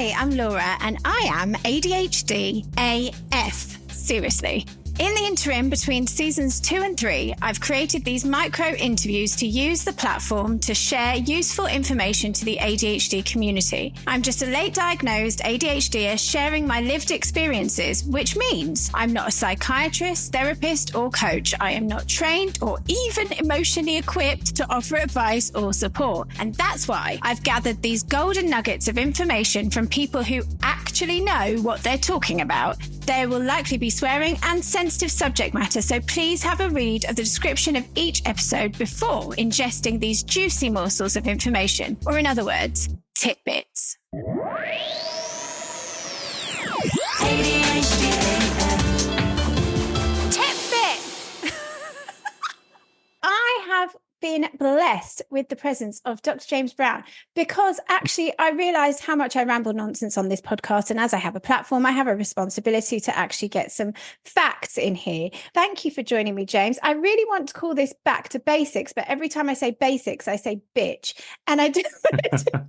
Hi, I'm Laura and I am ADHD AF. Seriously. In the interim between seasons 2 and 3, I've created these micro interviews to use the platform to share useful information to the ADHD community. I'm just a late diagnosed ADHDer sharing my lived experiences, which means I'm not a psychiatrist, therapist, or coach. I am not trained or even emotionally equipped to offer advice or support. And that's why I've gathered these golden nuggets of information from people who actually know what they're talking about. There will likely be swearing and sensitive subject matter, so please have a read of the description of each episode before ingesting these juicy morsels of information, or in other words, tidbits. Tidbits! I have been blessed with the presence of Dr. James Brown because actually I realized how much I ramble nonsense on this podcast, and as I have a platform, I have a responsibility to actually get some facts in here. Thank you for joining me, James. I really want to call this back to basics, but every time I say basics, I say bitch, and I do it. So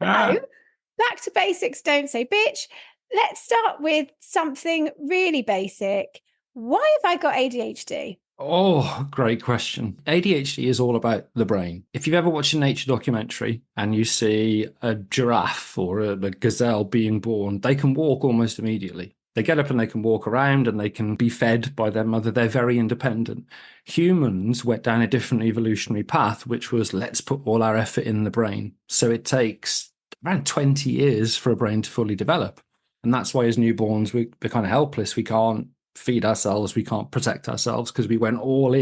back to basics, don't say bitch. Let's start with something really basic. Why have I got ADHD? Oh, great question. ADHD is all about the brain. If you've ever watched a nature documentary and you see a giraffe or a gazelle being born, they can walk almost immediately. They get up and they can walk around and they can be fed by their mother. They're very independent. Humans went down a different evolutionary path, which was let's put all our effort in the brain. So it takes around 20 years for a brain to fully develop. And that's why as newborns, we're kind of helpless. We can't feed ourselves, we can't protect ourselves because we went all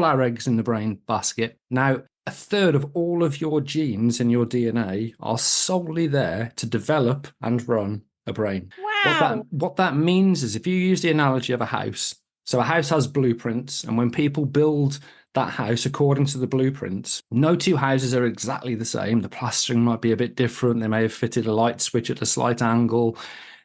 our eggs in the brain basket. Now, a third of all of your genes in your DNA are solely there to develop and run a brain. Wow. What that means is if you use the analogy of a house, so a house has blueprints, and when people build that house according to the blueprints, no two houses are exactly the same. The plastering might be a bit different. They may have fitted a light switch at a slight angle.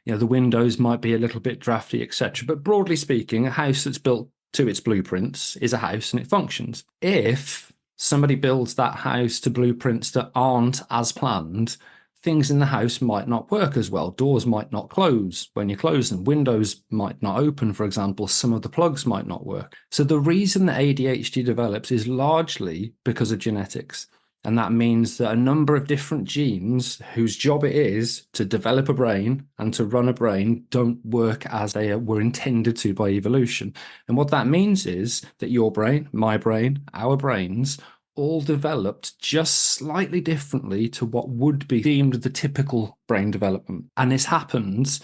You know, the windows might be a little bit drafty, etc. But broadly speaking, a house that's built to its blueprints is a house and it functions. If somebody builds that house to blueprints that aren't as planned, things in the house might not work as well. Doors might not close when you close them. Windows might not open, for example. Some of the plugs might not work. So the reason that ADHD develops is largely because of genetics. And that means that a number of different genes whose job it is to develop a brain and to run a brain don't work as they were intended to by evolution. And what that means is that your brain, my brain, our brains all developed just slightly differently to what would be deemed the typical brain development. And this happens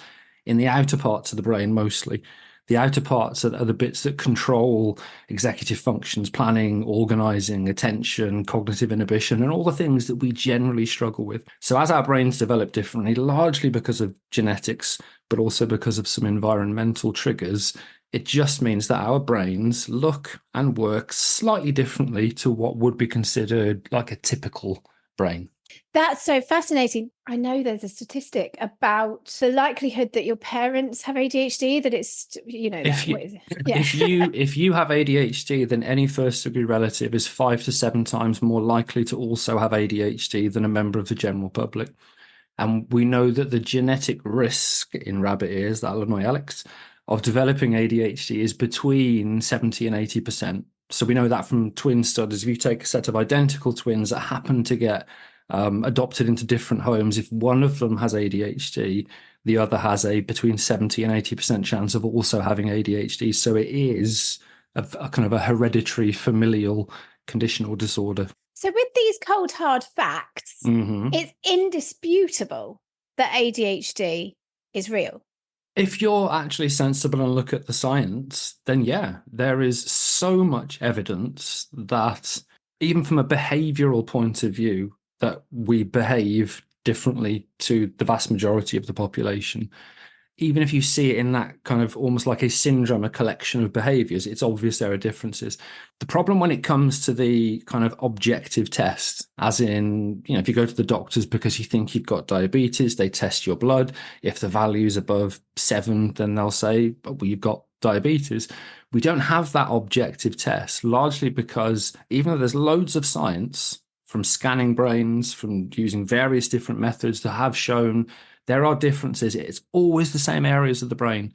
in the outer parts of the brain mostly. The outer parts are the bits that control executive functions, planning, organizing, attention, cognitive inhibition, and all the things that we generally struggle with. So as our brains develop differently, largely because of genetics, but also because of some environmental triggers, it just means that our brains look and work slightly differently to what would be considered like a typical brain. That's so fascinating. I know there's a statistic about the likelihood that your parents have ADHD, that it's, you know, if you have ADHD, then any first degree relative is 5 to 7 times more likely to also have ADHD than a member of the general public. And we know that the genetic risk in rabbit ears, that'll annoy Alex, of developing ADHD is between 70 and 80%. So we know that from twin studies. If you take a set of identical twins that happen to get adopted into different homes, if one of them has ADHD, the other has a between 70 and 80% chance of also having ADHD. So it is a kind of a hereditary familial condition or disorder. So with these cold, hard facts, it's indisputable that ADHD is real. If you're actually sensible and look at the science, then yeah, there is so much evidence that even from a behavioral point of view, that we behave differently to the vast majority of the population. Even if you see it in that kind of almost like a syndrome, a collection of behaviors, it's obvious there are differences. The problem when it comes to the kind of objective test, as in, you know, if you go to the doctors because you think you've got diabetes, they test your blood. If the value is above 7, then they'll say, well, you've got diabetes. We don't have that objective test, largely because even though there's loads of science from scanning brains, from using various different methods that have shown there are differences. It's always the same areas of the brain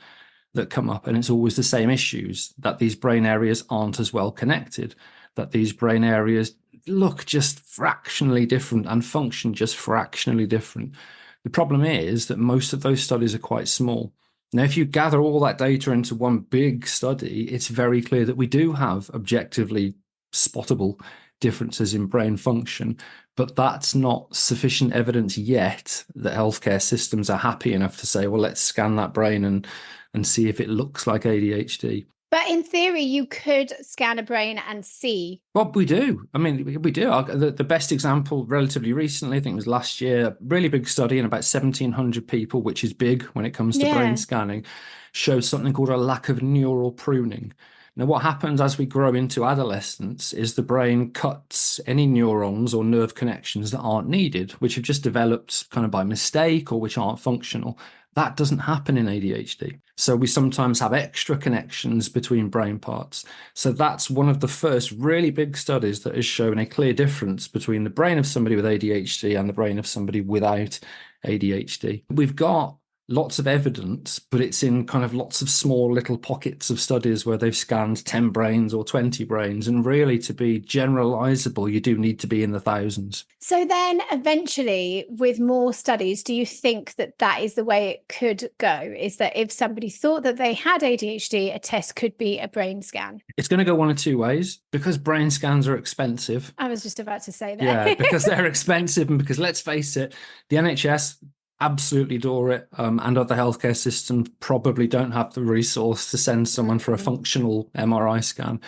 that come up, and it's always the same issues, that these brain areas aren't as well connected, that these brain areas look just fractionally different and function just fractionally different. The problem is that most of those studies are quite small. Now, if you gather all that data into one big study, it's very clear that we do have objectively spottable differences in brain function, but that's not sufficient evidence yet that healthcare systems are happy enough to say, well, let's scan that brain and see if it looks like ADHD. But in theory, you could scan a brain and see. Well, we do. I mean, we do. The best example relatively recently, I think it was last year, a really big study in about 1,700 people, which is big when it comes to brain scanning, shows something called a lack of neural pruning. Now, what happens as we grow into adolescence is the brain cuts any neurons or nerve connections that aren't needed, which have just developed kind of by mistake or which aren't functional. That doesn't happen in ADHD. So we sometimes have extra connections between brain parts. So that's one of the first really big studies that has shown a clear difference between the brain of somebody with ADHD and the brain of somebody without ADHD. We've got lots of evidence, but it's in kind of lots of small little pockets of studies where they've scanned 10 brains or 20 brains. And really, to be generalizable, you do need to be in the thousands. So then eventually, with more studies, do you think that that is the way it could go? Is that if somebody thought that they had ADHD, a test could be a brain scan? It's going to go one of two ways. Because brain scans are expensive. I was just about to say that. Yeah, because they're expensive, and because, let's face it, the NHS absolutely adore it, and other healthcare systems probably don't have the resource to send someone for a functional MRI scan.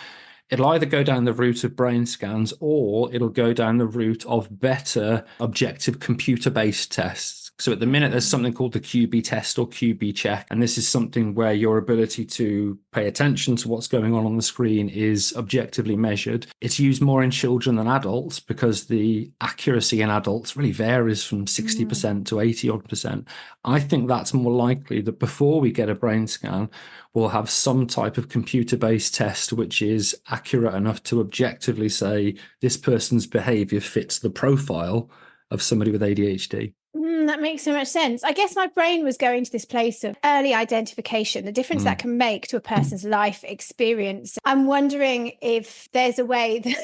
It'll either go down the route of brain scans, or it'll go down the route of better objective computer-based tests. So at the minute, there's something called the QB test or QB check. And this is something where your ability to pay attention to what's going on the screen is objectively measured. It's used more in children than adults because the accuracy in adults really varies from 60% to 80-odd%. I think that's more likely that before we get a brain scan, we'll have some type of computer-based test which is accurate enough to objectively say this person's behavior fits the profile of somebody with ADHD. That makes so much sense. I guess my brain was going to this place of early identification, the difference that can make to a person's life experience. I'm wondering if there's a way that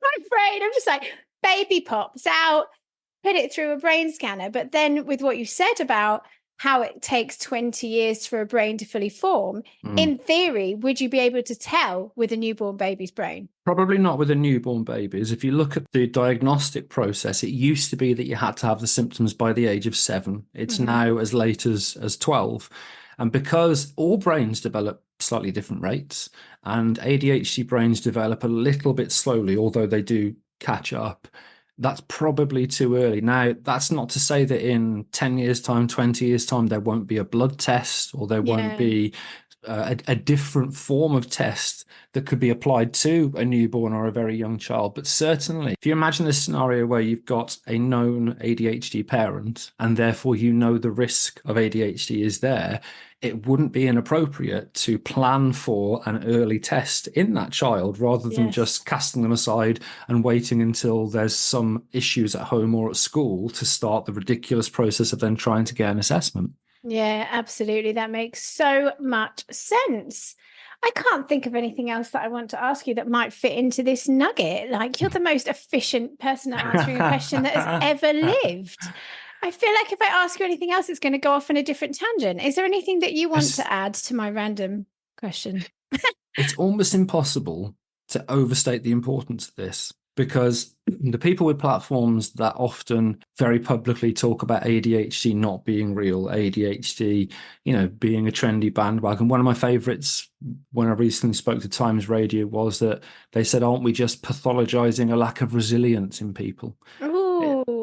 my brain, I'm just like, baby pops out, put it through a brain scanner. But then with what you said about how it takes 20 years for a brain to fully form, in theory, would you be able to tell with a newborn baby's brain? Probably not with a newborn baby's. If you look at the diagnostic process, it used to be that you had to have the symptoms by the age of 7. It's now as late as 12. And because all brains develop slightly different rates, and ADHD brains develop a little bit slowly, although they do catch up, that's probably too early. Now, that's not to say that in 10 years' time, 20 years' time, there won't be a blood test, or there won't be a different form of test that could be applied to a newborn or a very young child. But certainly, if you imagine this scenario where you've got a known ADHD parent, and therefore you know the risk of ADHD is there, it wouldn't be inappropriate to plan for an early test in that child rather than just casting them aside and waiting until there's some issues at home or at school to start the ridiculous process of then trying to get an assessment. Yeah, absolutely. That makes so much sense. I can't think of anything else that I want to ask you that might fit into this nugget. Like, you're the most efficient person at answering a question that has ever lived. I feel like if I ask you anything else, it's going to go off on a different tangent. Is there anything that you want to add to my random question? It's almost impossible to overstate the importance of this, because the people with platforms that often very publicly talk about ADHD not being real, ADHD, being a trendy bandwagon. One of my favorites when I recently spoke to Times Radio was that they said, aren't we just pathologizing a lack of resilience in people?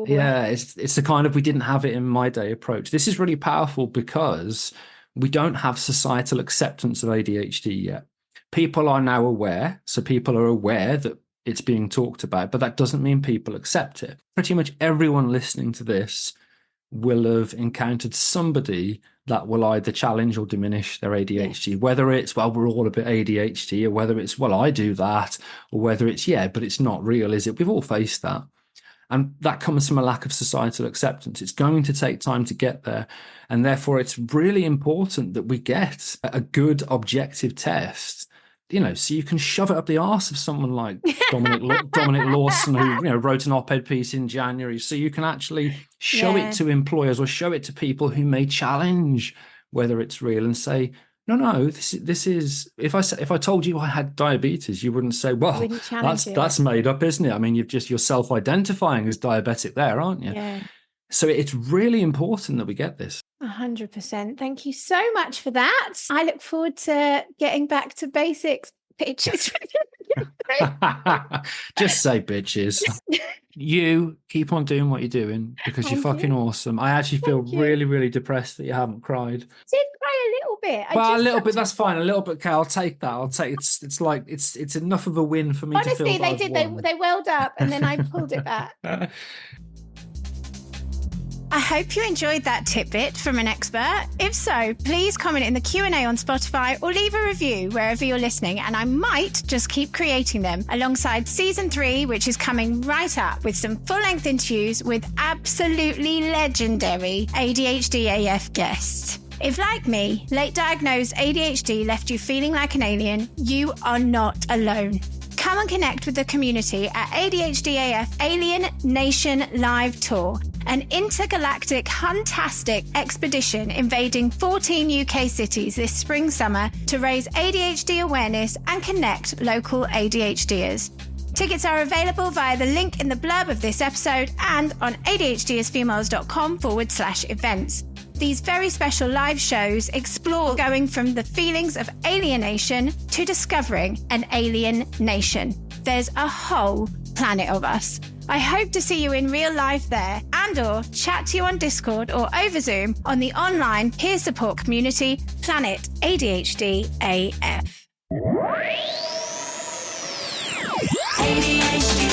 Yeah, it's the kind of we didn't have it in my day approach. This is really powerful because we don't have societal acceptance of ADHD yet. People are now aware. So people are aware that it's being talked about, but that doesn't mean people accept it. Pretty much everyone listening to this will have encountered somebody that will either challenge or diminish their ADHD, whether it's, well, we're all a bit ADHD, or whether it's, well, I do that, or whether it's, yeah, but it's not real, is it? We've all faced that. And that comes from a lack of societal acceptance. It's going to take time to get there. And therefore, it's really important that we get a good objective test, so you can shove it up the arse of someone like Dominic Lawson, who wrote an op-ed piece in January. So you can actually show it to employers or show it to people who may challenge whether it's real and say, no, this is. If I told you I had diabetes, you wouldn't say, well, that's made up, isn't it? I mean, you're self-identifying as diabetic there, aren't you? Yeah. So it's really important that we get this. 100%. Thank you so much for that. I look forward to getting back to basics. Bitches. Just say bitches. You keep on doing what you're doing because you're fucking awesome. I actually feel really, really depressed that you haven't cried. I did cry a little bit. A little bit, that's fine. A little bit, okay, I'll take that. It's like it's enough of a win for me to feel that honestly, they welled up and then I pulled it back. I hope you enjoyed that tidbit from an expert. If so, please comment in the Q&A on Spotify or leave a review wherever you're listening, and I might just keep creating them alongside season 3, which is coming right up with some full-length interviews with absolutely legendary ADHD AF guests. If, like me, late diagnosed ADHD left you feeling like an alien, you are not alone. Come and connect with the community at ADHD AF Alien Nation Live Tour, an intergalactic, huntastic expedition invading 14 UK cities this spring-summer to raise ADHD awareness and connect local ADHDers. Tickets are available via the link in the blurb of this episode and on ADHDisFemales.com/events. These very special live shows explore going from the feelings of alienation to discovering an alien nation. There's a whole planet of us. I hope to see you in real life there and/or chat to you on Discord or over Zoom on the online peer support community Planet ADHD AF. ADHD